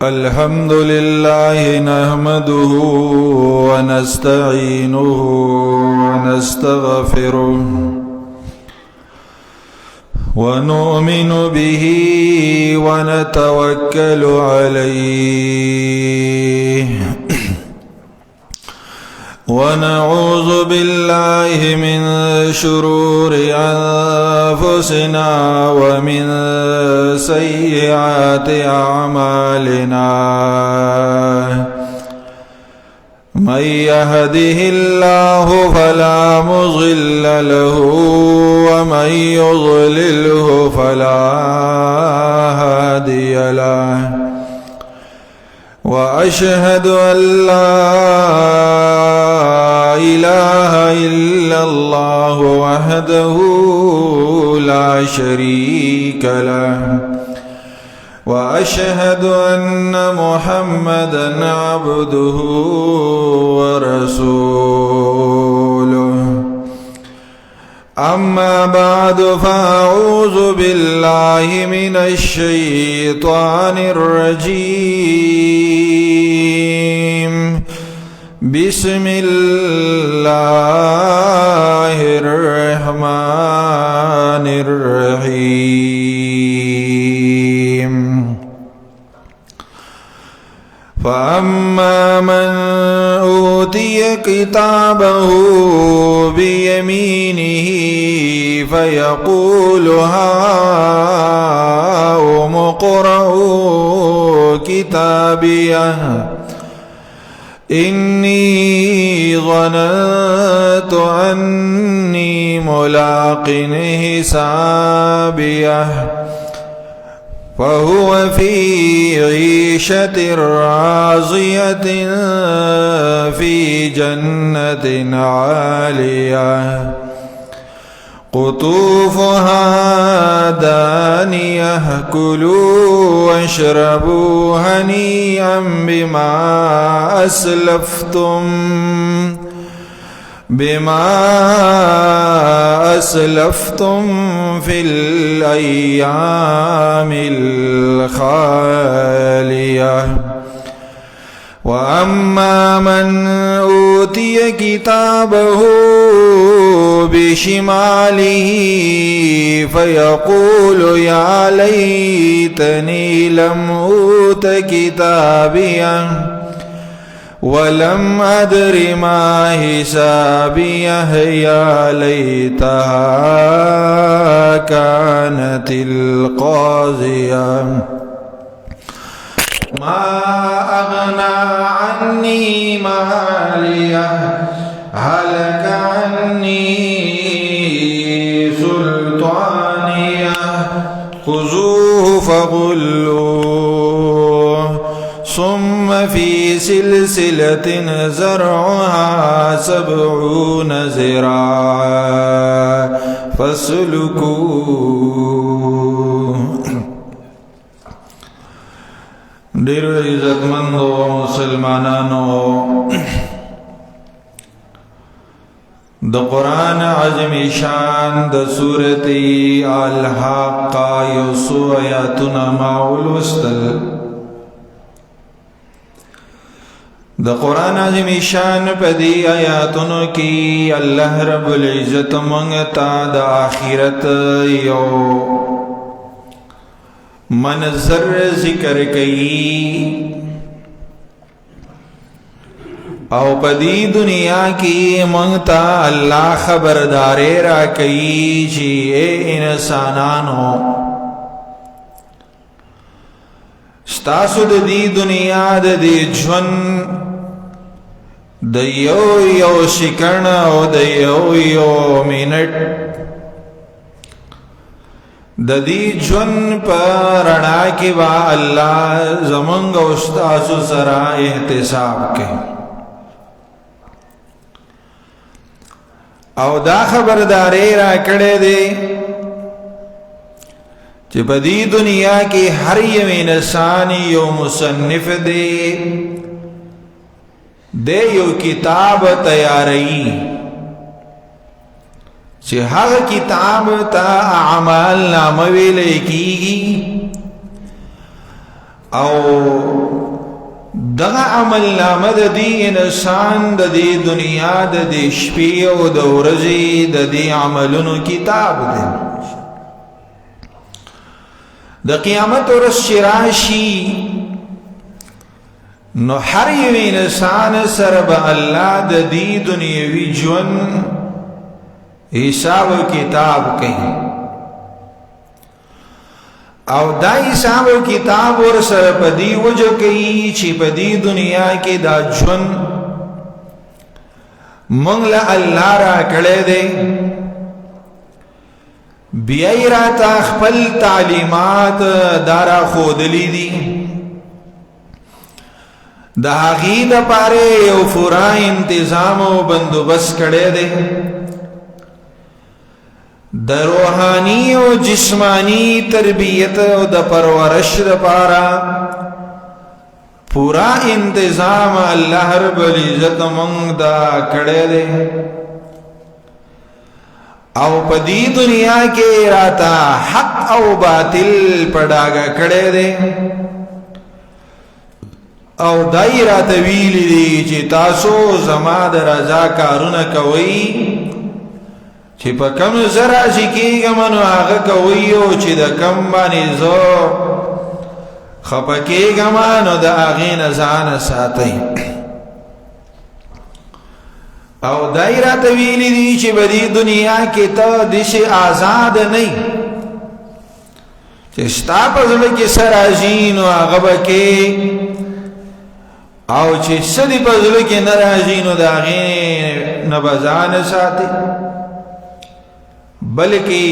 الحمد لله نحمده ونستعينه ونستغفره ونؤمن به ونتوكل عليه ونعوذ بالله من شرور أنفسنا ومن سيئات أعمالنا من يهده الله فلا مضل له ومن يضلله فلا هادي له وأشهد أن لا إله إلا الله وحده لا شريك له وأشهد أن محمدًا عبده ورسوله أما بعد فأعوذ بالله من الشيطان الرجيم بسم الله الرحمن الرحيم فأما من أوتي كتابه بيمينه فيقول هاؤم اقرءوا كتابيه إني ظننت أني ملاق حسابيه فهو في عيشة راضية في جنة عالية قطوفها دانية كلوا واشربوا هنيئا بما أسلفتم في الأيام الخالية وأما من أوتي كتابه بشماله فيقول يا ليتني لم أوت كتابيه ولم أدر ما حسابيه يا ليتها كانت القاضية ما أغنى عني ماليه هلك عني سلطانيه خذوه فغلوه ثم في سلسلة زرعها 70 ذراعا فاسلكوه. ډېر عزتمندو مسلمانانو، د قرآن عظیم شان د سورة الحاقة یو څو آیاتونه ما ولوستل. د قرآن عظیم شان په دې آیاتونو کې الله رب العزت موږ ته د آخرت یو منظر ذکر کئی او پدی دنیا کی منگتا اللہ خبردارے را کئی چی اے انسانانو ستاسو دی دنیا دی جون دیو سکرن او دیو منٹ د دې ژوند په رڼا کې با الله زمونږ او ستاسو سره احتساب کوي او دا خبرداري را کړې دي چې په دې دنیا کې هر یو انسان یو مصنف دی دے یو کتاب تیاری چې هغه کتاب تا اعمال نامه ویلې کیږي او دغه عمل نامه د دې انسان د دې دنیا د دې شپې او د ورځې د دې عملونو کتاب دی د قیامت ورځ چې راشي نو هر یو انسان سره به الله د دې دنیوي ژوند حساب کتاب کوي او دا حساب کتاب ور سره په دې وجه کوي چې په دې دنیا کې دا ژوند مونږ له الله را کړی دی بیا یې راته خپل تعلیمات دارا ښودلي دي د هغې دپاره یو پوره انتظام او بندوبست کړی دی د روحانی او جسمانی تربیت او د پرورش دپاره پورا انتظام الله رب العزت مونږ دا کړی دی او په دې دنیا کې راته حق او باطل په ډاګه کړی دی او دای راته ویلي دي چې تاسو زما د رضا کارونه کوئ چې په کم زه راضي کېږم نو هغه کوئ او چې د کم باندې زه خفه کېږم نو د هغې نه ځان ساتئ او دای راته ویلي دي چې په دې دنیا کې ته داسې آزاد نه یې چې ستا په زړه کې څه راځي نو هغه به کې او چې څه دې په زړه کې نه راځي نو د هغې نه به ځان ساتي بلکې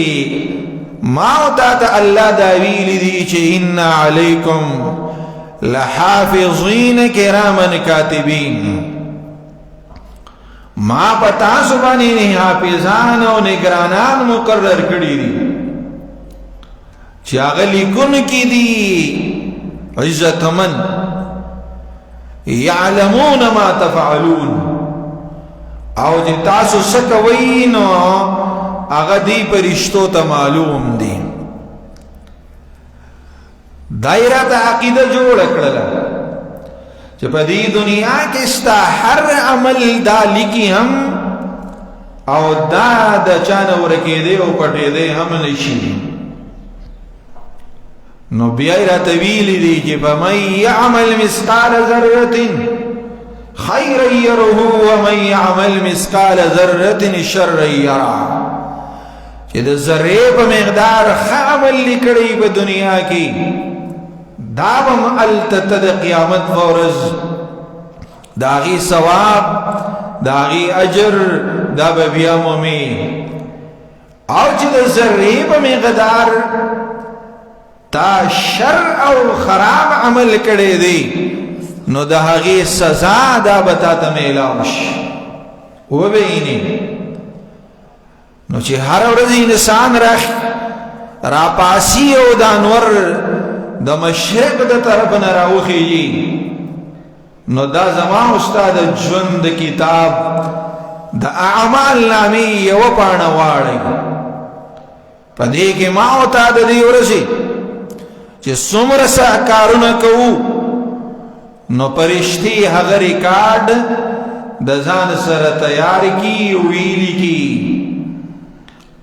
ما او تا ته الله دا ویلي دي چې ان علیکم لحافظین کراما کاتبین ما په تاسو باندې حافظان او نگرانان مقرر کړي دي چې هغه لیکونکي دي عزتمن یعلمون ما تفعلون او چې تاسو څه کوئ نو هغه دی پرشتو ته معلوم دي دایره د عقیده جوړ کړله چې په دې دنیا کې ستا هر عمل دا لیکي هم او دا د چا نه ورکېدی او پټېدی هم نشي نو بیا یې راته ویلي دي چې فمن یعمل مثقال ذرة خیرا یره ومن یعمل مثقال ذرة شرا یره چې د ذرې په مقدار ښه عمل لیکړی په دنیا کې دا به هم هلته ته د قیامت په ورځ د هغې ثواب د هغې اجر دا به بیا مومې او چې د ذرې په مقدار تا شر او خراب عمل کړی دی نو د هغې سزا دا به تا ته میلاو شي وبینې نو چې هر ورځ انسان راپاسي او د انور د مشرق د طرف نه راوخیږي نو دا زما استاد ژوند د کتاب د اعمال نامې یوه پاڼه واړئ په دې کې ما او تا د دې ورځې چې څومره څه کارونه کوو نو فرشتې هغه ریکارډ د ځان سره تیار کي ویلي کی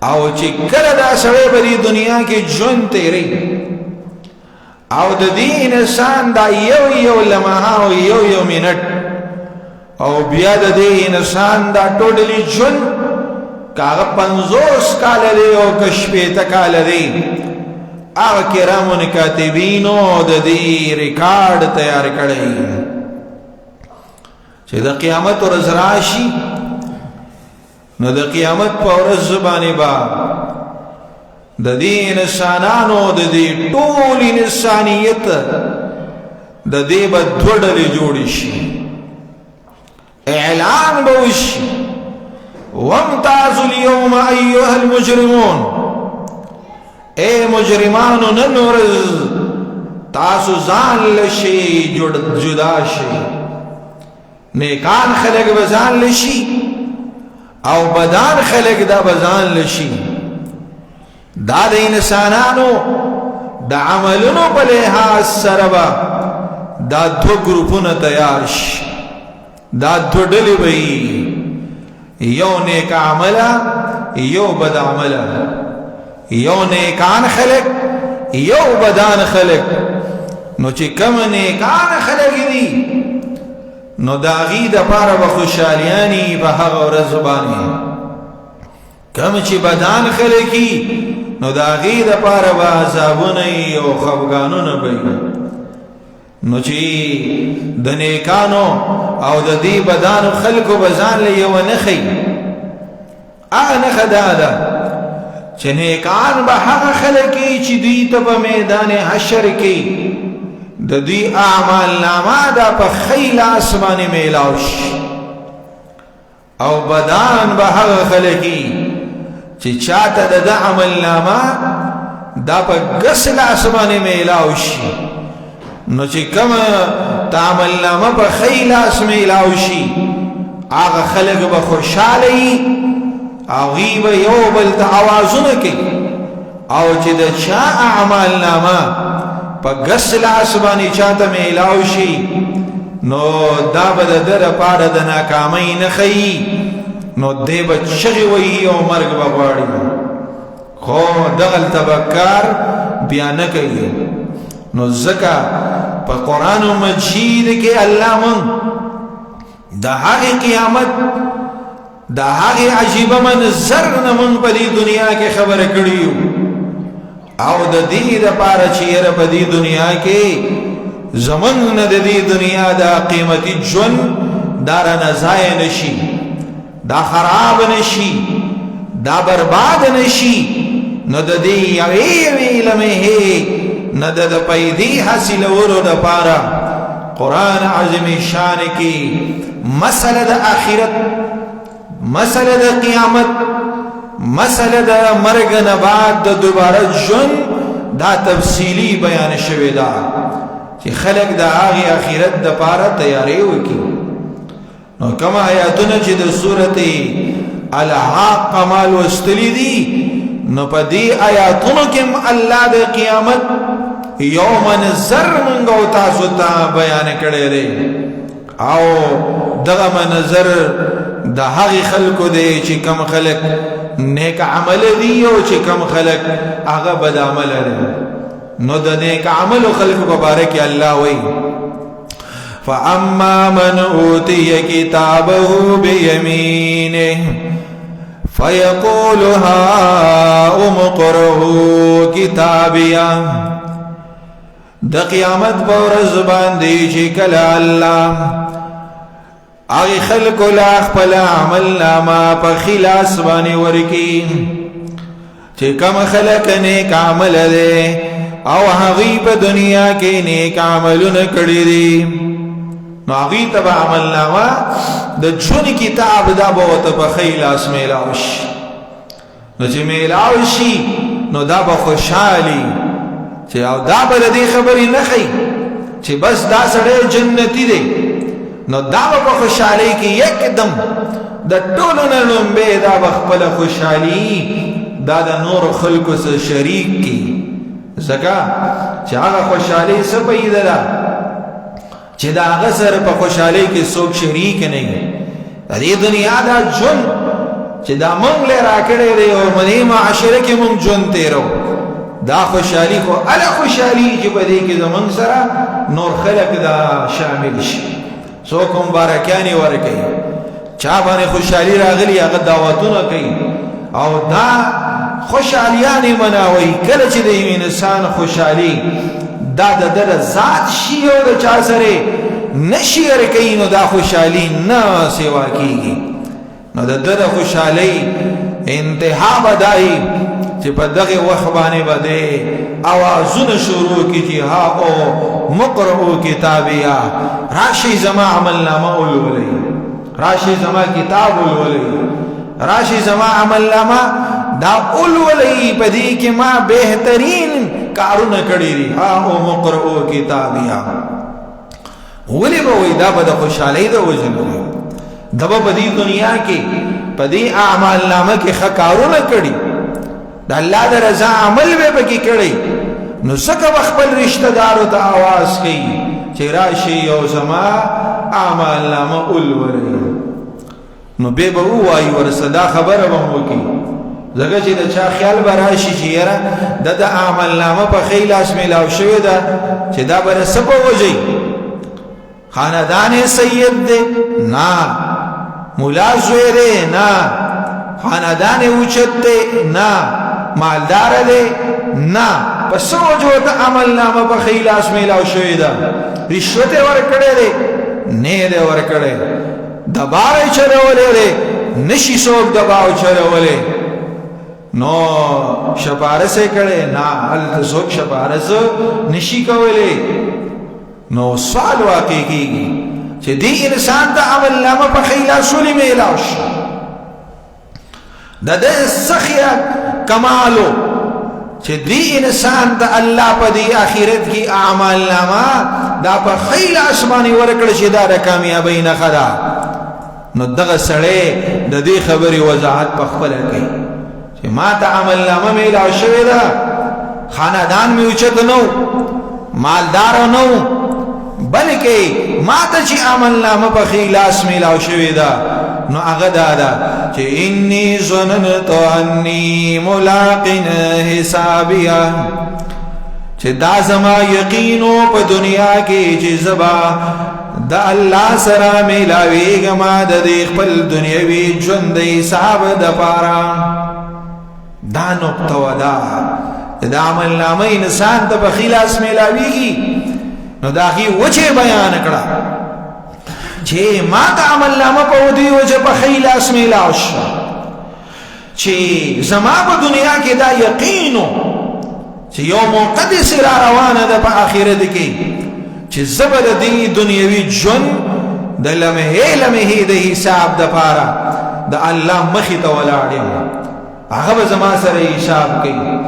او چې کله دا سړی په دې دنیا کې ژوند تیری او د دې انسان دا یو لمحه او یو منټ او بیا د دې انسان دا ټوټلی ژوند کاغه 50 کاله دی او که شپېته کاله دی هغه کرامو کاتبینو د دې ریکارډ تیار کړی چې د قیامت ورځ راشي نو د قیامت په ورځ باندې با د دې انسانانو د دې ټول انسانیت د دې به دوه ډلې جوړې شي اعلان به وشي وامتازوا اليوم ایها المجرمون اے مجرمانو نن ورځ تاسو ځان له شئ جدا شئ نیکان خلق بزان لشی او بدان خلق دا بزان لشی دا دا انسانانو دا عملونو پا لحاظ سربا دا دو گروپون تیارش دا دو ڈلی بئی یو نیک عملا یو بد عملا یو نیکان خلق یو بدان خلق نو چی کم نیکان خلق دی نو داغی دا پارا بخوشالیانی بحق و رزبانی کم چی بدان خلقی نو داغی دا پارا بعذابونی و خفگانون بی نو چی دا نیکانو او دا دی بدانو خلقو بزان لیو نخی نخ دادا چی نیکان بحق خلقی چی دی تبا میدان حشر کی دا دی اعمال نامه دا پا خیل آسمان میلاوش او بدان با حق خلقی چی چاہتا دا دا عمل نامه دا پا گسل آسمان میلاوش نو چی کم تا عمل نامه پا خیل آسمان میلاوشی آغا خلق با خوشحالی او غیب یو بلتا آوازون کی او چی دا چا اعمال نامه پا گسل آسمانی چاہتا میلاوشی نو دا بدا در پارا دا ناکامی نخی نو دے با چغی وی او مرگ بغواری خو دغل تبکار بیا نکی نو زکا پا قرآن مجید کے اللہ من دا حقی قیامت دا حقی عجیب منظر نمون پا دی دنیا کے خبر کریو او د دې د پاره چیرې په دې دنیا کې زمون د دې دنیا د قیمتي ژوند دار نه ضایع نشي دا خراب نشي دا برباد نشي نو د دې یوې لمحه نه د پیدي حاصل ورو د پاره قران عظیم شان کې مسله د آخرت مسله د قیامت مسئلہ دا مرگ نباد دا دوبارہ جن دا تفصیلی بیان شوی دا چی خلق دا آغی آخرت دا پارا تیاری ہوکی نو کم آیاتونا چی دا صورت الحاق کمال وستلی دی نو پا دی آیاتونو کم اللہ دا قیامت یوم نظر منگو تاسو تا بیان کردے دے او دا منظر دا حقی خلقو دے چی کم خلق نیک عمل دی او چې کم خلق هغه بد عمل لري نو د نیک عمل خلق مبارک الله وی فاما من اوتی کتابه بیمینه فیقول هاؤم اقرءوا کتابیا د قیامت په ورځ باندې چې کله الله آغی خلق لا خپل عمل ناما پا خلاص بانی ورکی چه کم خلق نیک عمل دے او حقی پا دنیا کے نیک عملون کردی دی نو آغی تبا عمل ناما دا جون کتاب دا بوتا پا خلاص میلاوش نو چه میلاوشی نو دا با خوشحالی چه او دا بلدی خبری نخی چه بس دا سڑے جنتی دے نو دا با خوشحالی کی یک دم دا طولو نلنبے دا بخپل خوشحالی دا دا نور خلقو سے شریک کی زکا چه آغا خوشحالی سپید دا چه دا غسر پا خوشحالی کی سوک شریک نہیں دا دی دنیا دا جن چه دا منگ لے راکڑے دے اور مدی معاشرے کی منگ جن تیرو دا خوشحالی کو علا خوشحالی جی پا دے کی دا منگ سرا نور خلق دا شامل شی سوک مبارکانی ورکی چابانی خوشحالی راغلی اگر دعوتونا کئی او دا خوشحالیانی مناوی کلچ دیم انسان خوشحالی دا دا در ذات شیو دا چا سرے نشیر کئی نو دا خوشحالی نا سوا کی نو دا در خوشحالی انتہا بدائی چی پا دغی وخبانی بدے آوازون شروع کی چی ہا او مقرعو کتابیا راشی زما عمل نامہ اولولی راشی زما کتاب اولولی راشی زما عمل نامہ دا اولولی پا دی کہ ما بہترین کارون کڑی دی ہا او مقرعو کتابیا ولی به وی دا به د خوشحالۍ د وجې نه وي ده به په دې دنیا کې په دې اعمال نامه کې ښه کارونه کړي د الله د رضا عمل به پکې کړی نو ځکه به خپل رشته دارو ته آواز کوي چې راشي او زما اعمال نامه ولولئ نو بیا به ووایي ورسه دا خبره به هم وکړي ځکه چې د چا خیال به راشي چې یاره د اعمال نامه په ښی لاس میلاو شوې ده چې دا به څه په وجهی خاندان سید دی نه مولا زوی دی نه خاندان اوچت دی نه مالدار دی نه په څه وجو ته عمل نامه په ښی لاس میلاو شوې ده رشوت یې ورکړی دی نه یې دی ورکړی دباو یې چلولی دی نشي څوک دباو چلولی نو شپارس یې کړی نه هلته څوک شپارس نشي کولی نو سوال واقع کیږي چې دې انسان ته عمل نامه په ښی لاس ولې میلاو شو د دې سخیا کمالو چې دې انسان ته الله په دې آخرت کې اعمال نامه دا په ښی لاس باندې ورکړي چې دا د کامیابۍ نښه ده نو دغه سړی د دې خبرې وضاحت په خپله کوي چې ما ته عمل نامه میلاو شوې ده خاندان مې اوچت نه و مالدار نه و بلکې ما ته چې عمل نامه په ښی لاس میلاو شوې ده نو هغه دا ده چې انی ظننت انی ملاق حسابیه چې دا زما یقینو په دنیا کې چې زبا د الله سره میلاویږم د دې خپل دنیوي ژوند د حساب دپاره دا نقطه ودا د عمل نامه انسان ته په ښي لاس میلاویږي نو د هغې وجې بیان کړه چې ما ته عمل نامه په دې وجه په ښي لاس میلاو شوه چې زما په دنیا کې دا یقینو چې یو موقع داسې را روانه ده په آخرت کې چې زه به د دې دنیوي ژوند د لمحې لمحې د حساب دپاره د الله مخې ته ولاړ یم هغه به زما سره حساب کوي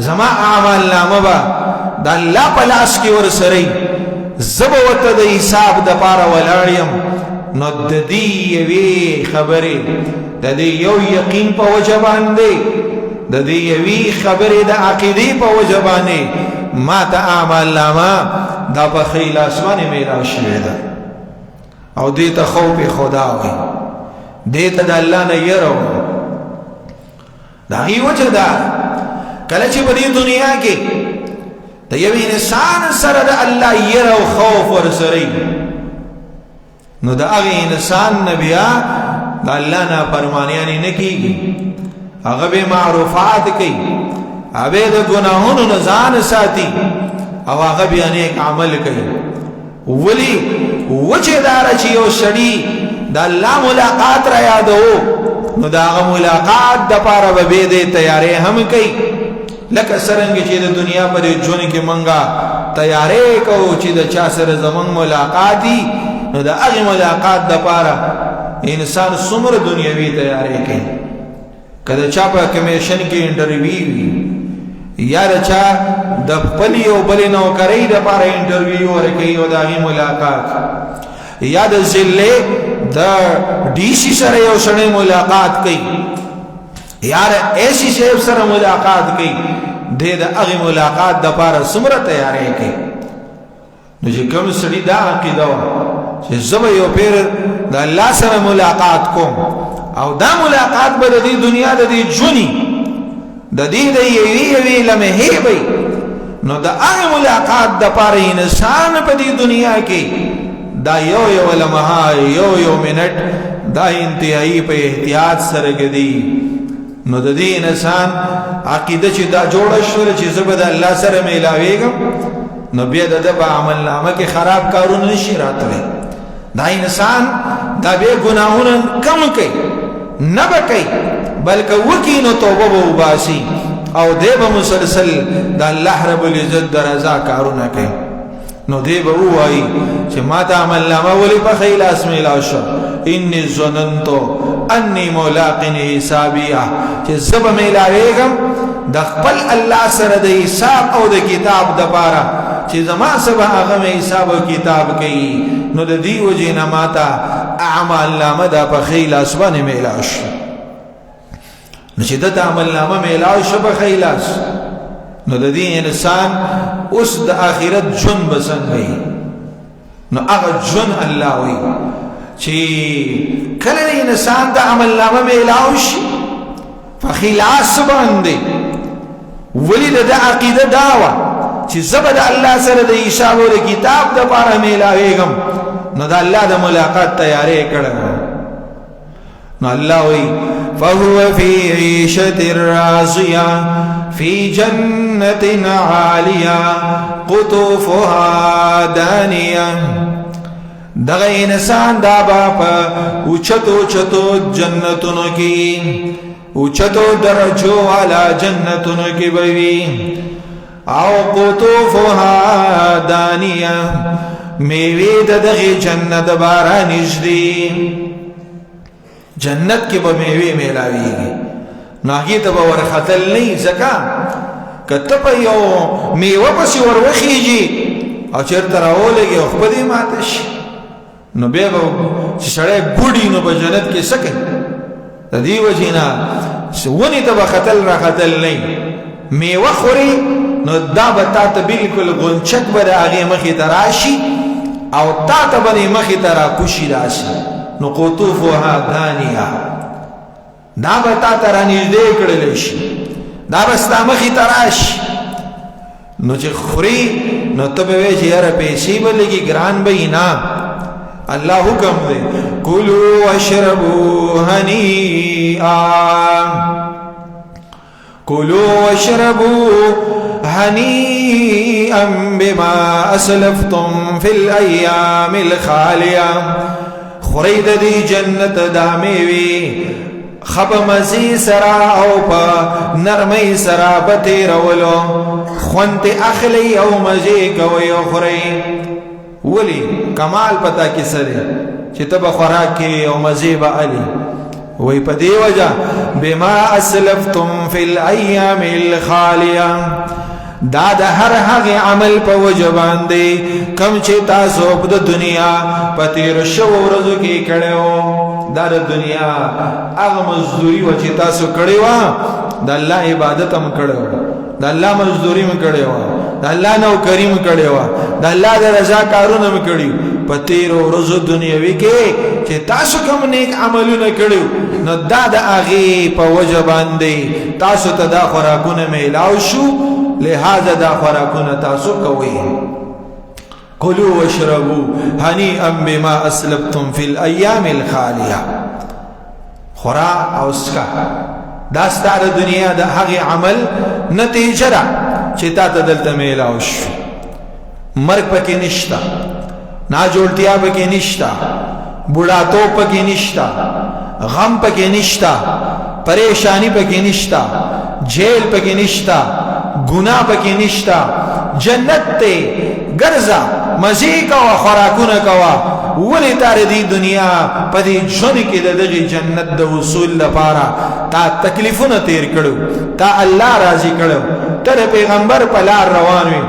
زما اعمال نامه به د الله په لاس کې ورسره زه به ورته د حساب دپاره ولاړ یم نو د دې یوې خبرې د دې یو یقین په وجه باندې د دې یوې خبرې د عقیدې په وجه باندې ما ته اعمال نامه دا په ښي لاس باندې میلاو شوې ده او دې ته خوف خدا وایي دې ته د الله نه یره وایي د هغې وجه ده کله چې په دې دنیا کې د یو انسان سره د الله یره او خوف ورسره نو د هغې انسان نه بیا د الله نافرمانیانې نه کېږي هغه به معروفات کوي هغه د ګناهونو نه ځان ساتي او هغه بیا نیک عمل کوي ولی وجه داره چې یو سړي د الله ملاقات را یادو نو د هغه ملاقات دپاره به بیا دې تیارې هم کوي لکه څرنګه چې د دنیا په دې ژوند کې موږ تیارې کوو چې د چا سره زموږ ملاقات وي نو د هغې ملاقات دپاره انسان څومره دنیوي تیارې کوي که د چا په کمیشن کې انټرویو وي یا د چا د خپلې او بلې نوکرۍ دپاره انټرویو ورکوي او د هغې ملاقات یا د ضلع د ډي سي سره یو سړی ملاقات کوي یا د اے سی صاحب سره ملاقات کوي دی د هغې ملاقات دپاره څومره تیاری کوي نو چې کوم سړي دا عقیده وه چې زه به یو پیر د الله سره ملاقات کوم او دا ملاقات به د دې دنیا د دې ژونی د دې د یوې لمحې وي نو د هغې ملاقات دپاره انسان په دې دنیا کې دا یو لمحه یو منټ دا انتهایی په احتیاط سره ګدي نو د دې انسان عقیده چې دا جوړه شوله چې زه به د الله سره میلاویږم نو بیا د ده په عمل نامه کې خراب کارونه نشي راتلی دا انسان دا بیا ګناهونه کم کوي نه به کوي بلکې وکړي نو توبه به وباسي او دی به مسلسل د الله رب العزت د رضا کارونه کوي نو دی به ووایي چې ما ته عمل نامه ولې په ښي لاس میلاو شو انی ظننتو انی ملاق حسابیه چې زه به میلاویږم د خپل الله سره د حساب او د کتاب دپاره چې زما سبا هغه حساب او کتاب کوي نو د دې وجې نه ماته اعمال نامه دا په ښي لاس باندې میلاو شو نو چې دته عمل نامه میلاو شو په ښي لاس نو د دې انسان اوس د آخرت ژوند به څنګه وي نو هغه ژوند الله وي چې کله انسان د عمل نامه میلاو شي په ښي لاس باندې ولی د عقیده داوا چې زبر د الله سره د حساب او کتاب د پاره میلاويږم نو د الله د ملاقات تیارې کړم نو الله وی فهو فی عیشة راضیہ فی جنت عالیہ قطوفها دانیہ دغه انسان دا با اوچتو چتو جنتونو کی اوچتو درجو والا جنتونو کی بوی او قطوفها دانیہ میوی دغه جنت بارا نږدې جنت کې به میوه میلاویږي ناګي ته به ورختل نه ځکه کته په یو میوه پسې وروخیږي او چیرته راولېږي او خپلې ماته شي نو بیا به چې سړی ګوډي نو په جنت کې څه کوي د دې وجې نه ونې ته به ختل راختل نه میوه خوري نو دا به تا ته بالکل غونچک به د هغې مخې ته راشي او تا ته به د مخې ته راکوشي راشي نو قطوفها دانیہ دا به تا ته رانږدې کړلی شي دا به ستا مخې ته راشي نو چې خوري نو ته به وایې چې یاره پیسې به لږې ګران به یي نه الله حکم دی کلوا واشربوا هنیئا کلوا واشربوا هنیئا بما اسلفتم فی الایام الخالیہ خوري د دې جنت د میوي خب مزي سرا او په نرمي سرا بته رولو خونت اخلي او مزي کوي او خوري ولي کمال پتا کې سره چې تب خوراک او مزي به علي وي په دی وجه بما اسلفتم في الايام الخاليه دا د هر هغه عمل په وجه باندې کم چې تاسو په دنیا په تیر شو ورځو کې کړو دا د دنیا هغه مزدوري و چې تاسو کړی و د الله عبادت هم کړو د الله مزدوري هم کړو د الله نوکری هم کړو د الله د رضا کارونه هم کړی په تیر ورځو دنیاوي کې چې تاسو کوم نیک عملونه کړو نو دا د هغه په وجه باندې تاسو ته دا خوراکونه میلاو شو لہذا دا خوراکونه تاسو کوئ کلوا واشربوا هنیئا بما اسلفتم فی الایام الخالیہ خورا او اسکا دا ستاره دنیا د هغه عمل نتیجه ده چې تا ته دلته میلاو شو مرګ پکې نشتا ناجوړتیا پکې نشتا بوډاتوب پکې نشتا غم پکې نشتا پریشانی پکې نشتا جیل پکې نشتا گناہ پکې نشتا جنت ته ګرځا مزي کوا خوراکونه کوا ولې تار دی دنیا په دې ژوند کې د دغه جنت د وصول لپاره تا تکلیفونه تیر کړو تا الله راضي کړو تر پیغمبر په لار روان وي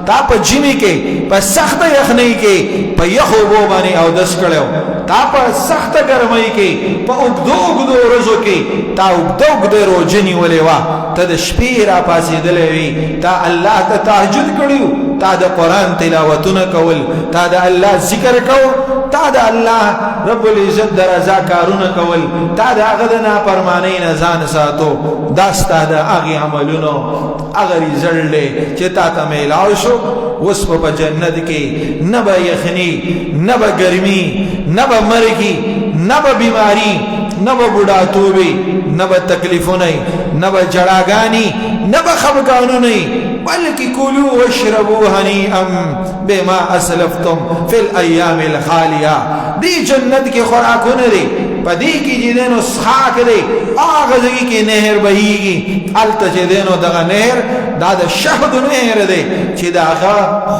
تا په جمی کې په سخت یخنۍ کې په یخو بو باندې او دس کړو تا په سخت ګرمۍ کې په اوږدو ورځو کې تا اوږدو روزنی ولې وا ته د شپې را پاسېدلې وي تا الله ته تهجد کړو تا د قران تلاوتونه کول تا د الله ذکر کول تا د الله رب العزت درزا کارونه کول تا د هغه د نافرمانی نه ځان ساتو دا ستا د هغه عملونو هغه رزلټ چې تا ته میلاو شو اوس په جنت کې نه به یخني نه به ګرمي نه به مرګي نه به بیماری نه به بوډاتوبي نه به تکلیفونه نه به جړاګانی نه به خفګانونه بلکې کلوا واشربوا هنیئا بما اسلفتم فی الایام الخالیہ دی جنت کې خوراکونه دي پدې کې چې دینو سخاک دي هغه ځای کې نهر بهيږي الته چې دینو دغه نهر دا د شهد نهر دی چې داغه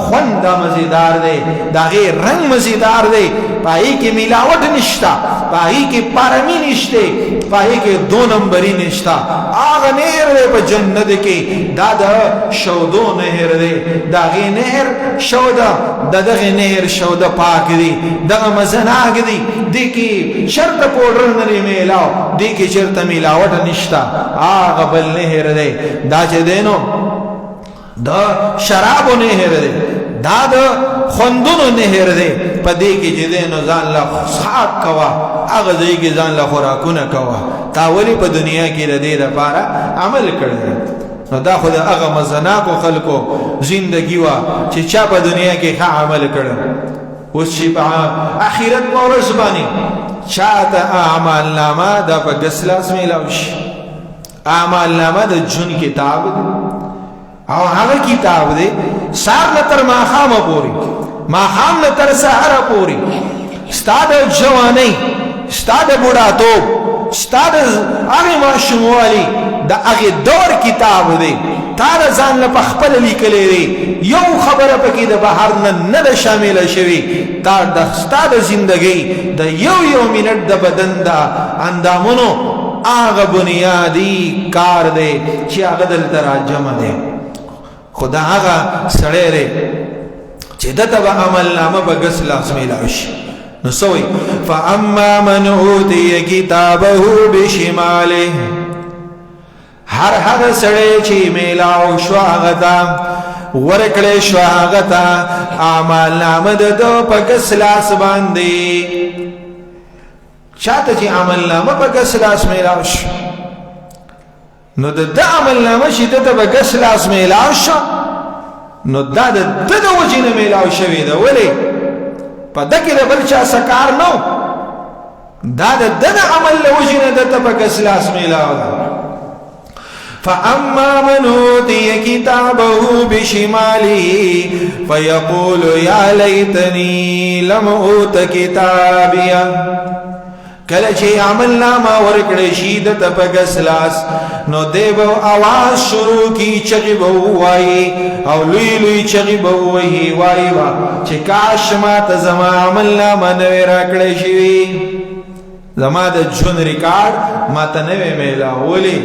خوند مزیدار دی داغه رنگ مزیدار دی پای کې ملاوت نشتا پاہی کے پارمی نشتے پاہی کے دو نمبری نشتا آغا نہر دے پا جنت کے دادا شودو نہر دے داغی نہر شودا داغی نہر شودا پاک دی داغا مزناگ دی دیکی شرط پوڑر نری میلاو دیکی شرط میلاوٹ نشتا آغا بل نہر دے دا چے دینو دا شرابو نہر دے دا دا خوندونو نہر دے پا دیکی چے دینو زان لا خاک کوا آغا دیکی زان لا خوراکونا کوا تاولی پا دنیا کی ردی دا پارا عمل کردے نو دا خود اغا مزناکو خلقو زندگی وا چی چا پا دنیا کی خا عمل کردے اس چی پا آخیرت مورس بانی چاہتا اعمال نامہ دا پا گسلاس میلاوش اعمال نامہ دا جن کتاب دا او هغه کتاب دی سار نتر ماخام پوری ماخام نتر سحر پوری استاد جوانی استاد بڑاتو استاد آغی ماشموالی دا اغی دور کتاب دی تار زان لپخپل لیکلی دی یو خبر پکی دا بحر ند شامل شوی تار دا استاد زندگی دا یو منٹ دا بدن دا اندامونو آغا بنیادی کار دی چی آغا دل تراجم دی خدا آغا سڑے رے چی دتا با عمل نامہ با گسلاس میلاوش نسوی فَأَمَّا مَنْ أُوتِيَ كِتَابَهُ بِشِمَالِهِ ہر سڑے چی میلاو شواغتا ورکڑے شواغتا عمل نامہ دو پا گسلاس باندی چاہتا چی عمل نامہ پا گسلاس میلاوش نو دا عمل نامہ شیدتا با گسلاس میلاوش نو دا وجین میلاو شوی دا ولی پا دکی دا بلچا سکار نو دا عمل وجین دا با گسلاس میلاو دا فَأَمَّا مَنْ أُوتِيَ كِتَابَهُ بِشِمَالِهِ فَيَقُولُ يَا لَيْتَنِي لَمْ أُوتَ كِتَابِيَا کلچے عمل نامہ ورکڑے شیدت پا گسلاس نو دیبو آواز شروع کی چغیبو وائی او لوی لوی چغیبو وائی با چے کاش ما تا زما عمل نامہ نوے راکڑے شوی زما دا جن ریکارڈ ما تا نوے میلا ولی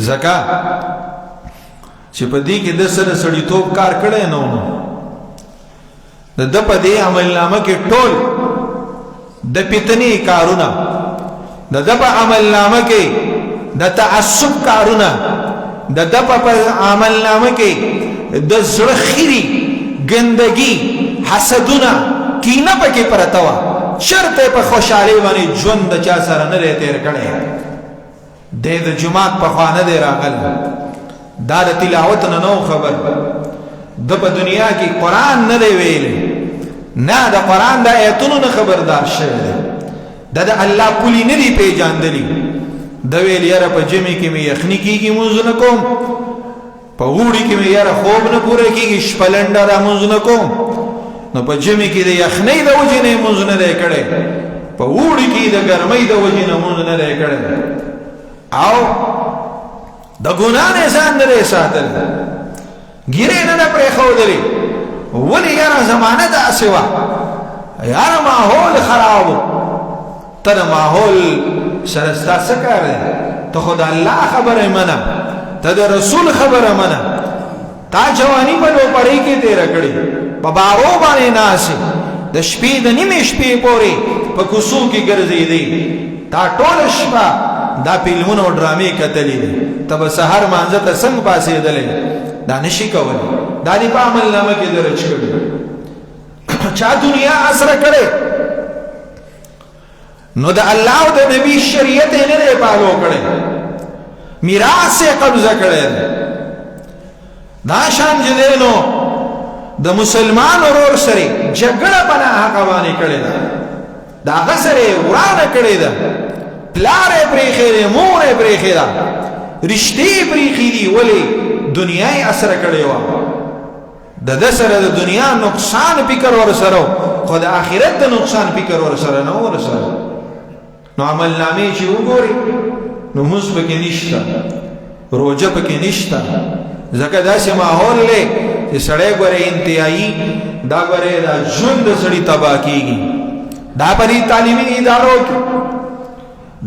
زکا چے پا دی که دسر سڑی توب کار کڑے نو دا پا دی عمل نامہ کے ٹول دا پتنی کارونا دا دپا عمل نامہ کے دا تعصب کارونا دا دپا عمل نامہ کے دا زرخیری گندگی حسدونا کینا پا کے پرتوا شرط پا خوشحالی وانی جون دا چا سر نرے تیر کڑے دے دا جماعت پا خواہ ندے راغل دا دا تلاوت ننو خبر دا پا دنیا کی قرآن ندے ویلے نا دا قرآن دا ایتونو نا خبردار شد دا اللہ کلی ندی پی جاندلی دا ویل یارا پا جمعی کی میں یخنی کی گی منز نکوم پا غوڑی کی میں یارا خوب نپورے کی گی شپلنڈا دا منز نکوم نو پا جمعی کی دا یخنی دا وجنے منز ندے کڑے پا غوڑی کی دا گرمی دا وجنے منز ندے کڑے آو دا گناہ نیسان ندے ساتل گیرے ندہ پرے خودلی ولی یارا زمانہ دا سوا یارا ماحول خرابو تر ماحول سرستا سکر دے تو خدا اللہ خبر منا تا دا رسول خبر منا تا جوانی بلو پڑی کی دے رکڑی پا بارو بانے ناسی دا شپی دا نیمی شپی پوری پا کسو کی گرزی دی تا ٹول شپا دا پیلمون و ڈرامی کتلی دی تا با سہر مانزتا سنگ پاسی دلے دا نشی کولی دا دی پا عمل نامہ کی درج کرے چاہ دنیا اثر کرے نو دا اللہ و دا نبی شریعت انہیں پالو کرے میراث سے قبضہ کرے دا شان جدینو دا مسلمان اور سری جگڑ پناہ قوانی کرے دا غسرے وران کرے دا پلارے پریخے دے مورے پریخے دا رشتے پریخی دی ولی دنیای اثر کرے وا دا دسر دا دنیا نقصان پکر ور سرو خود آخرت دا نقصان پکر ور سر نو ور سر نو عمل نامی چی اگوری نو مز پکی نشتا روجہ پکی نشتا زکر دا سی ماحول لے کہ سڑے گورے انتہائی دا گورے دا جن دا سڑی تباہ کی گی دا په دې تعلیمي ادارو کې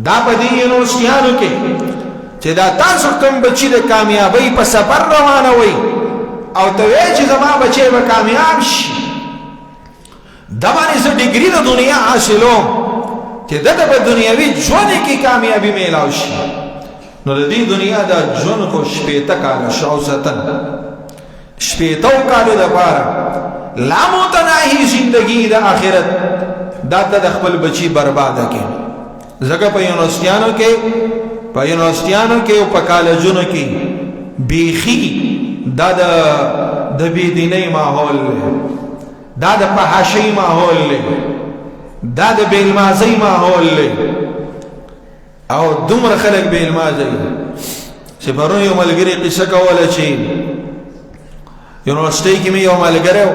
دا په دې یونیورسيټانو کې چې دا تاسو کوم بچی د کامیابی په سفر روانه وي او ته وایې چې زما بچی به کامیاب شي دا باندې زه ډیګري د دنیا حاصلوم چې دته په دنیوي ژوند کې کامیابی میلاو شي نو د دې دنیا د ژوند خو شپېته کاله شاوستن شپېتو کالو دپاره لا متناهي زندگی د آخرت دا ته د خپل بچی برباده کې ځکه په یونیورسيټانو کې او په کالجونو کې بیخي دا د بېدینۍ ماحول دی دا د فحاشۍ ماحول دی دا د بېلمازۍ ماحول دی او دومره خلک بېلمازه دي چې پرون یو ملګري قصه کوله چې یونیورسيټۍ کې مې یو ملګری و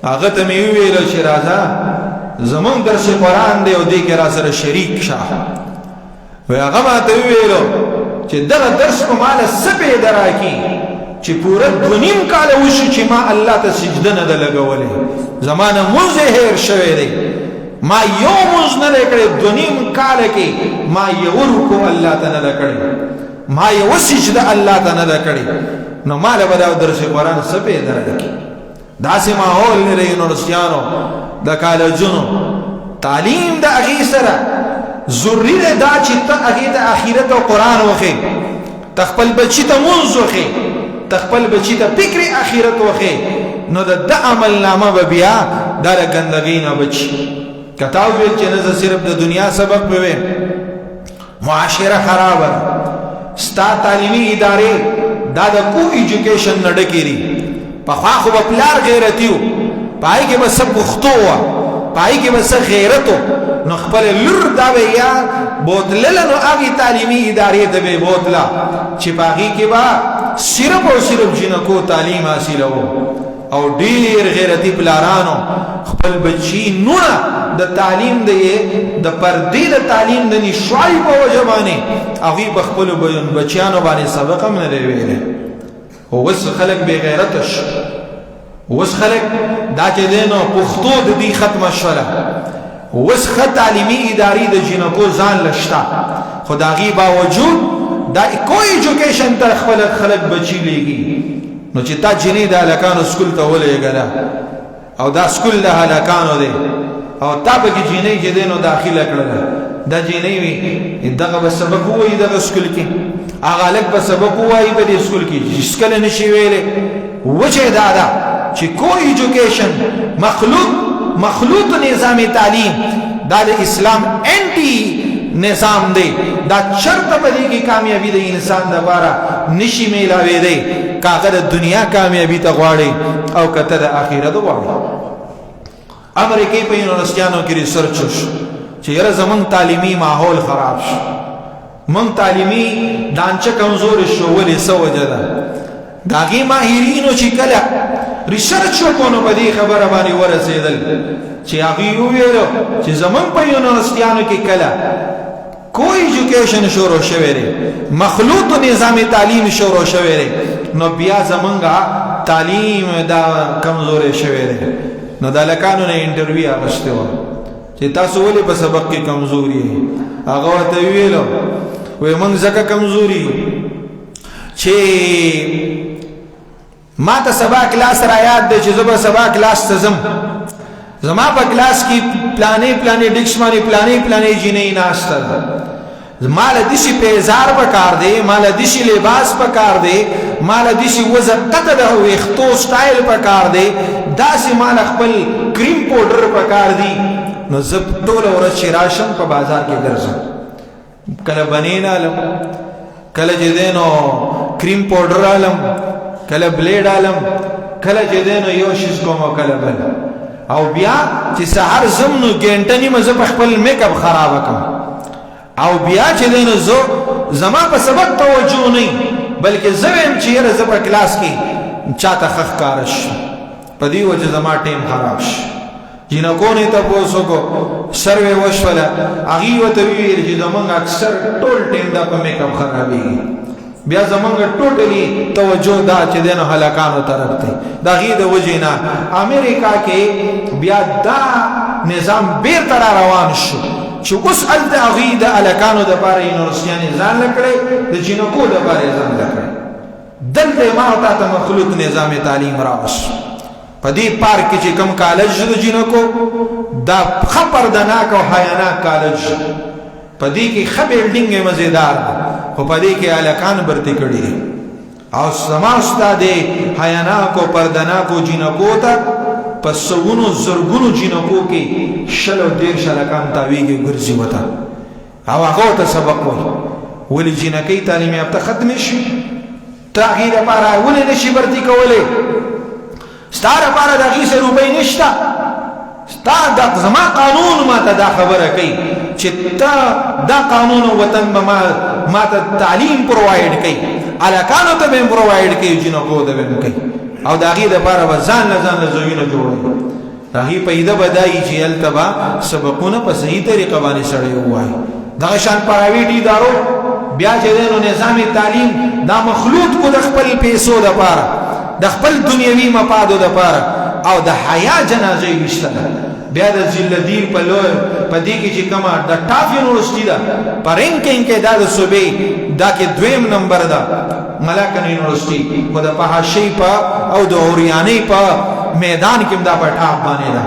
هغه ته مې وویل چې راځه زمونږ درس قرآن دی او دې کې را سره شریک شه وی هغه ماته وویلو چې دغه درس په ما له څه پیدا راکړي چې پوره 2.5 کاله وشي چې ما الله ته سجده نه ده لګولې زما نه مونځ یې هېر شوی دی ما یو مونځ نه دی کړی 2.5 کاله کې ما یو رکوع الله ته نه ده کړی ما یو سجده الله ته نه ده کړی نو ما له به دا درس قرآن څه پیدا راکړي داسې ماحول نه دی یونیورسيټانو د کالجونو تعلیم د هغې سره ضروري دی دا چې ته هغې ته آخرت او قرآن وښې ته خپل بچي ته مونځ وښې ته خپل بچي ته فکر آخرت وښې نو د ده عملنامه به بیا دا د ګندګۍ نه بچي که تا وویل چې نه زه صرف د دنیا سبق به ویم معاشره خرابه ده ستا تعلیمي ادارې دا د کو ایجوکیشن نه ډکې دي پخوا خو به پلار غیرتي و په هغې کې به څه پښتو وه په هغې کې به څه غیرت و نو خپل لور دا به یا بوتلله نو هغې تعلیمي ادارې ته به بوتله چې په هغې کې به صرف او صرف جنکو تعلیم حاصلوو او ډیر غیرتي پلارانو خپل بچي نونه د تعلیم د پردې د تعلیم د نشوالي په وجه باندې هغوی په خپلو بچیانو باندې سبق هم نه دی ویلی اوس خلک بې غیرته شو اوس خلک دا چې دی نو پښتو د دې ختمه شوله اوس ښه تعلیمي ادارې د جنکو ځان له شته خو د هغې باوجود دا کو ایجوکیشن ته خپل خلک بچي لیږي نو چې تا جنۍ د هلکانو سکول ته ولېږله او دا سکول د هلکانو دی او تا پکې جنۍ چې دی نو داخله کړله دا جنۍ وي دغه به سبق ووایي دغه سکول کې هغه هلک به سبق ووایي په دې سکول کې هېڅکله نشي ویلی وجه دا ده چې کو ایجوکیشن مخلوط نظام تعلیم دا د اسلام انټي نظام دی دا چرته په دې کې کامیابي د انسان دپاره نشي میلاوېدی که هغه د دنیا کامیابي ته غواړي او که ته د آخرت غواړي امریکې په یونیورسيټانو کې ریسرچ وشو چې یاره زمونږ تعلیمي ماحول خراب شو مونږ تعلیمي ډانچه کمزورې شو ولې څه وجه ده د هغې ماهرینو چې کله ریسرچ وکړو نو په دې خبره باندې ورسېدل چې هغوی وویلو چې زمونږ په یونیورسيټانو کې کله کو ایجوکیشن شروع شوی دی مخلوط نظام تعلیم شروع شوی دی نو بیا زمونږ تعلیم دا کمزورې شوی دی نو د هلکانو نه انټرویو اخیستې وه چې تاسو ولې په سبق کې کمزور یې هغه ورته وویلو وایي موږ ځکه کمزور یو چې ما ته سبا کلاس را یاد دی چې زه به سبا کلاس ته ځم زما په کلاس کې پلانې ډکس باندې پلانې جینۍ ناسته ده ما له داسې پیزار پکار دی ما له داسې لباس پکار دی ما له داسې وزه قطه د ویښتو سټایل پکار دی داسې ما له خپل کریم پوډر پکار دی نو زه ټوله ورځ چې راشم په بازار کې ګرځم کله بنین علم کله چې دی نو کریم پوډر علم کله بلیډ علم کله چې دی نو یو شیز کوم او کله بل او بیا چې سهار زم نو ګنټه نیمه زه په خپل میک اپ خرابه کړم او بیا چې دی نو زما په سبق توجه نه بلکې زه ویم چې یاره زه په کلاس کې چاته ښه ښکاره شم په دې وجه زما ټیم خراب شي جنکو نه تپوس وکړو سروې وشوله هغې ورته وویل چې زمونږ اکثر ټول ټیم دا په میک اپ خرابېږي بیا زمونږ ټوټلي توجه دا چې دی نو هلکانو طرف دی د هغې د وجې نه امریکا کې بیا دا نظام بیرته را روان شو چې اوس هلته هغوی د هلکانو دپاره یونیورسټیانې ځان له کړی د جینکو دپاره یې ځان له کړی دلته ما او تا ته مخلوط نظام تعلیم راوست په دې پارک کې چې کوم کالج د جینکو دا ښه پردناک او حیاناک کالج په دې کې ښه بلډینګ یې مزېدار خو په دې کې هلکان برتې کړي او زما ستا د حیاناکو پردناکو جینکو ته په سوونو زرګونو جینکو کې شل او دېرش هلکان تاویږي ګرځي ورته او هغو ته سبق وایي ولې جینکۍ تعلیم یافته ختمې شي ته هغې دپاره ولې نشي برتې کولی ستا دپاره د هغې څه روپۍ نشته ستا زما قانون ما ته دا خبره کوي چې ته دا قانون وطن به ما ته تعلیم پرووایډ کوي هلکانو ته به یې پرووایډ کوي جینکو ته به یې کوي او د هغې دپاره به ځان له ځان له ځایونه جوړوي د هغې پیده به دا وي چې هلته به سبقونه په صحیح طریقه باندې سړی ووایي دغه شان پرایویټ ادارو بیا چې دی نو نظام تعلیم دا مخلوط کو د خپل پیسو دپاره د خپل دنیوي مفادو دپاره او د حیا جنازه یې ویشتله بیا د ذلدیر په دې کې چې کومه د ټاف یونیورسټي ده په رینکینګ کې دا د صوبې دا کې دویم نمبر ده ملاکنډ یونیورسټي خو د فحاشۍ په او د اوریانۍ په میدان کې دا په ټاپ باندې ده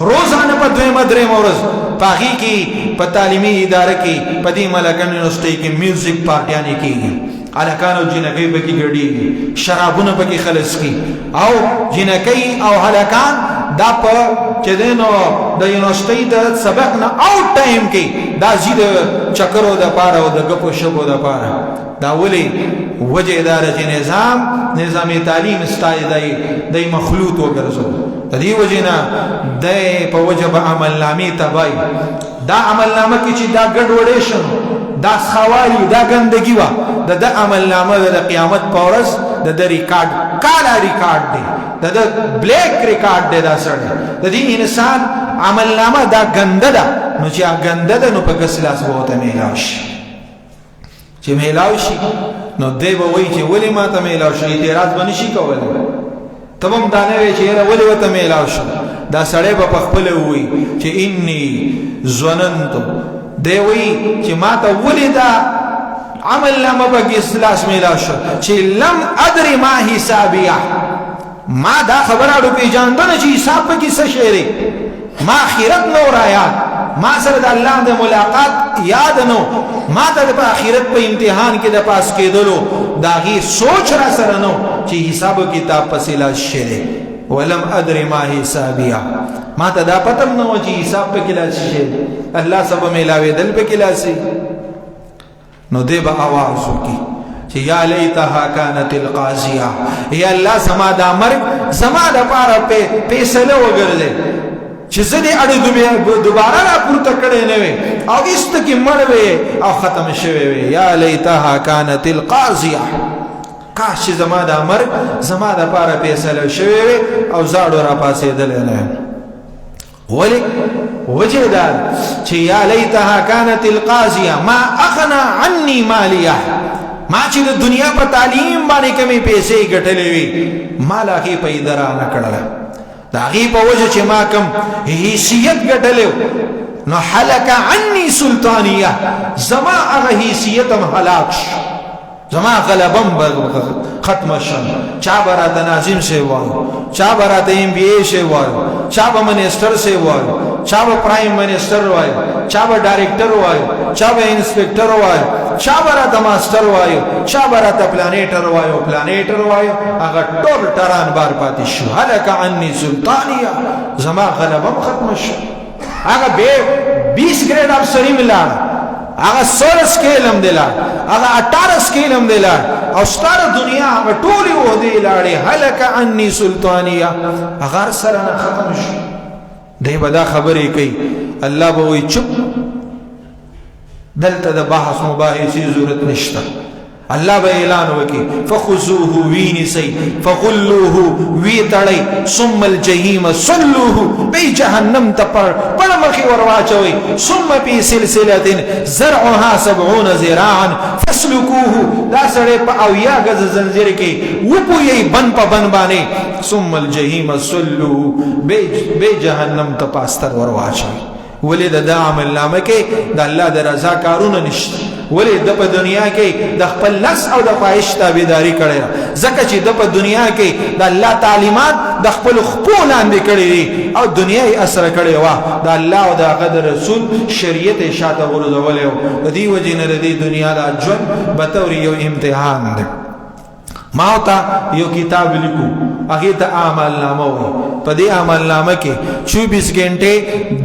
روزانه په دویمه درېیمه ورځ په هغې کې په تعلیمي اداره کې په دې ملاکنډ یونیورسټۍ کې میوزیک پارټیانې کېږي هلکان او جینکۍ پکې ګډېږي شرابونه پکې خلص کړي او جینکۍ او هلکان دا په چې دی نو د یونیورسټۍ د سبق نه آوټ ټایم کې دا ځي د چکرو دپاره او د ګپو شپو دپاره دا ولې وجه یې دا ده چې نظام تعلیم ستا دی مخلوط وګرځو د دې وجې نه دی په وجه به عملنامې تبایي دا عملنامه کې چې دا ګډوډۍ شنو دا سخوالي دا ګندګي وه د عملنامه د قیامت په ورځ د ریکارډ کالا ریکارډ دی د بلیک ریکارډ دی دا سړی د دې انسان عملنامه دا ګنده ده نو چې ګنده ده نو په ګس لاس به ورته میلاو شي چې میلاو شي نو دی به وایي چې ولې ما ته میلاو شي اعتراض به نشي کولی ته به هم دا نه وایې چې یاره ولې ورته میلاو شو دا سړی به په خپله ووایي چې انی ظننتو دی وایي چې ما ته ولې دا عملنامه په ګس لاس میلاو شو چې لم ادري ما حسابیه ما دا خبره اړو پیژاندنه چې حساب پکې څه شی دی ما آخرت نو رایاد ما سره د الله د ملاقات یاد نو ما ته د آخرت په امتحان کې د پاس کېدلو د هغې سوچ را سره نو چې حساب و کتاب پسې لاس شی دی ولم ادري ما حسابیه ما ته دا پته نه وه چې حساب پکې لاس شی دی الله څه به میلاوېدل پکې لاسي نو دی به آواز وکړي چې یا لیتها کانت القاضیه یا الله زما دا مرګ زما دپاره فیصله وګرځې چې زه دې اړې دوباره را پورته کړی نه وې او ایسته کې مړ وې او ختم شوی وې یا لیتها کانت القاضیه کاش چې زما دا مرګ زما دپاره فیصله شوی وې او زاړو را پاسېدلی نه یم ولې وجه دا چې یا لیتها کانت القاضیه ما اغنا عني مالیه ما چې د دنیا په تعلیم باندې کمې پیسې ګټلې وي ما لا هغې پیدا را نه کړله د هغې په وجه چې ما کم حیثیت ګټلی نو حلک عني سلطانیه زما هغه حیثیت هم هلاک شو زما غلبم ختم شم چا به راته ناظم سے وایو چا به راته MBA سے وایو چا به منسټر سے وایو چا به پرایم منسټر وایو چا به ډایرکټر وایو چا به انسپکټر وایو چا به راته ماسټر وایو چا به راته پلانیټر وایو هغه ټول ټران بار پاتې شو هلک عني سلطانیه زما غلبم ختم شو هغه 20 ګریډ افسري مې لاړه هغه 16 سکیل هم دی لاړ هغه 18 سکیل هم دی لاړ او ستاره دنیا هغه ټولې عهدې لاړې هلک عني سلطانیه هغه هر سره نه ختم شو دی به دا خبرې کوي الله به وایي چپ دلته د بحث مباحثې ضرورت نشته الله به اعلان وکي فخذوه وینسی فغلوه وی تړی ثم الجحیم صلوه بی جهنم ته پر مخې ورواچوي ثم فی سلسله زرعها 70 ذراعا فاسلكوه دا سړی په اویا غز زنجیر کې وپوي بن په بن باندې ثم الجحیم صلوه بی جهنم ته پاستر ورواچوي ولې د عمل نامه کې د الله د رضا کارونه نشته ولې د په دنیا کې د خپل نفس او د خواهش تابعداري کړې ځکه چې د په دنیا کې د الله تعلیمات د خپل خپل لاندې کړې دي او دنیا یې اثر کړې وا د الله او د هغه د رسول شریعت شاته ورولې د دې وجې نه د دنیا د ژوند به تور یو امتحان دی ما تا یو کتاب لیکو هغه ته عمل نامه وي په دې عمل نامه کې 24 غنټه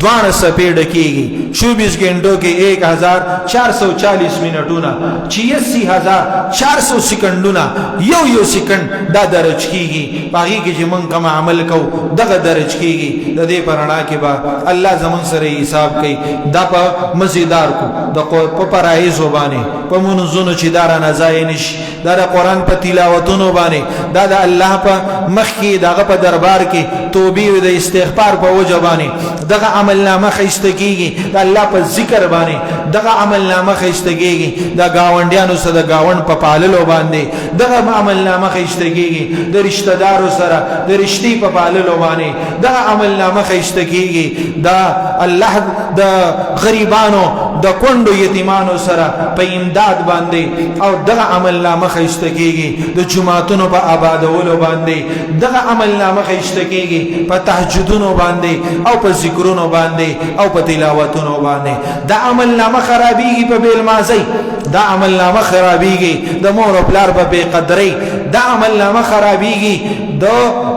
12 سپېډ کېږي 24 غنټو کې 1440 منټونه 86400 سکندونه یو سکند دا درج کېږي باقي کې چې مونږ کوم عمل کو دغه درج کېږي د دې پرانا کې با الله زمون سره حساب کوي دا په مزیدار کو د په پرایز وبانه په منځونو چې دارا نزای نشي دا قرآن په تلاوتونو باندې دا د الله په مخ کې دغه په دربار کې توبې او د استغفار په وجه باندې دغه عمل نامه خسته کیږي د الله په ذکر باندې دغه عمل نامه خسته کیږي د گاونډیانو سره د گاوند په پاللو باندې دغه عمل نامه خسته کیږي د رشتہ دارو سره د رشتي په پاللو باندې دغه عمل نامه خسته کیږي د الله د غریبانو د کندو یتیمانو سره په امداد باندې او دغه عمل نامه خسته کیږي د جمعاتونو په آبادولو باندې دغه عمل نامه خسته کیږي په تهجدونو باندې او په ذکرونو باندې او په تلاوتونو باندې دا عمل نامه خرابيږي په بیل مازی دا عمل نامه خرابيږي د مور او پلار په بے قدرۍ دا عمل نامه خرابيږي د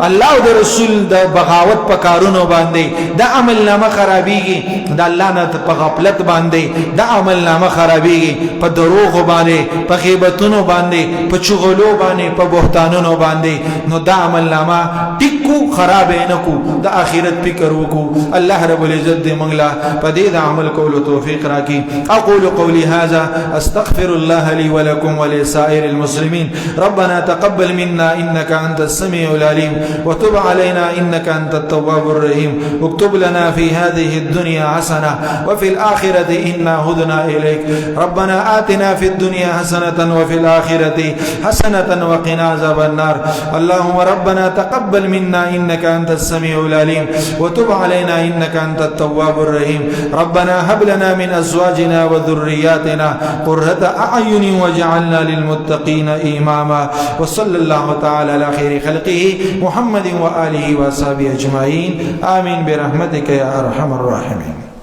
الله او د رسول د بغاوت په کارونو باندې دا عمل نامه خرابيږي د الله نه په غفلت باندې دا عمل نامه خرابيږي په دروغ باندې په غیبتونو باندې په چغلو باندې په بهتانونو باندې نو دا عمل نامه ټیکو خراب نه کو د اخرت فکر وکړو الله رب العزت دې موږ لا په دې د عمل کولو توفیق راکړي اقول قولي هذا استغفر الله لي ولكم ولسائر المسلمين ربنا تقبل منا انك انت السميع العليم وتب علينا انك انت التواب الرحيم واكتب لنا في هذه الدنيا حسنه وفي الاخره انا هدنا اليك ربنا آتنا في الدنيا حسنه وفي الاخره حسنه وقنا عذاب النار اللهم ربنا تقبل منا انك انت السميع العليم وتب علينا انك انت التواب الرحيم ربنا هب لنا من ازواجنا وذرياتنا قرة اعين واجعلنا للمتقين اماما وصلى الله تعالى على خير خلقه محمد واله وصحبه اجمعين آمين برحمتك يا ارحم الراحمين.